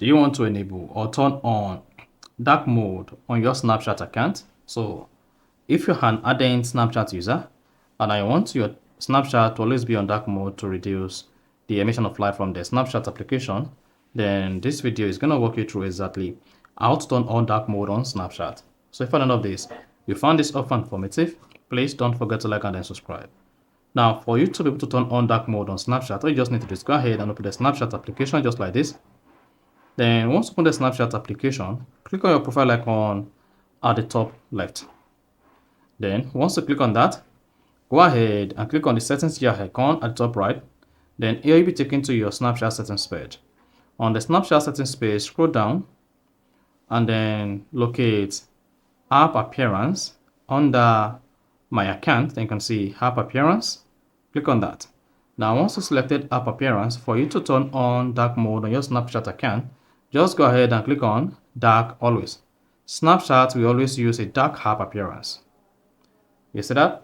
Do you want to enable or turn on dark mode on your Snapchat account? So if you're an ardent Snapchat user and I want your Snapchat to always be on dark mode to reduce the emission of light from the Snapchat application, then this video is going to walk you through exactly how to turn on dark mode on Snapchat. So if at the end of this, you found this often informative, please don't forget to like and then subscribe. Now, for you to be able to turn on dark mode on Snapchat, all you just need to do is go ahead and open the Snapchat application just like this. Then once you open the Snapchat application, click on your profile icon at the top left. Then once you click on that, go ahead and click on the settings gear icon at the top right. Then here you'll be taken to your Snapchat settings page. On the Snapchat settings page, scroll down and then locate app appearance under my account. Then you can see app appearance. Click on that. Now once you selected app appearance, for you to turn on dark mode on your Snapchat account, just go ahead and click on dark always. Snapchat will always use a dark app appearance. You see that?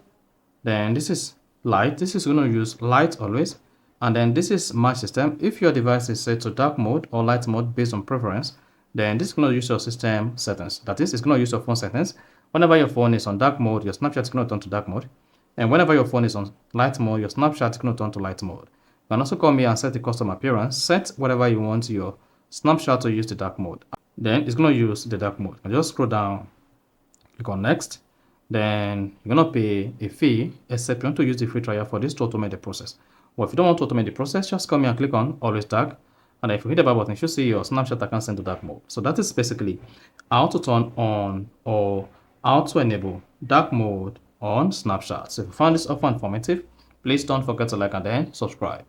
Then this is light. This is going to use light always. And then this is match system. If your device is set to dark mode or light mode based on preference, then this is going to use your system settings. That is, it's going to use your phone settings. Whenever your phone is on dark mode, your Snapchat is going to turn to dark mode. And whenever your phone is on light mode, your Snapchat is going to turn to light mode. You can also come here and set the custom appearance. Set whatever you want your Snapchat to use the dark mode. Then it's going to use the dark mode. And just scroll down, click on next. Then you're going to pay a fee, except you want to use the free trial for this to automate the process. Well, if you don't want to automate the process, just come here and click on always dark. And if you hit the bar button, you should see your Snapchat account sent to dark mode. So that is basically how to turn on or how to enable dark mode on Snapchat. So if you found this offer informative, please don't forget to like and then subscribe.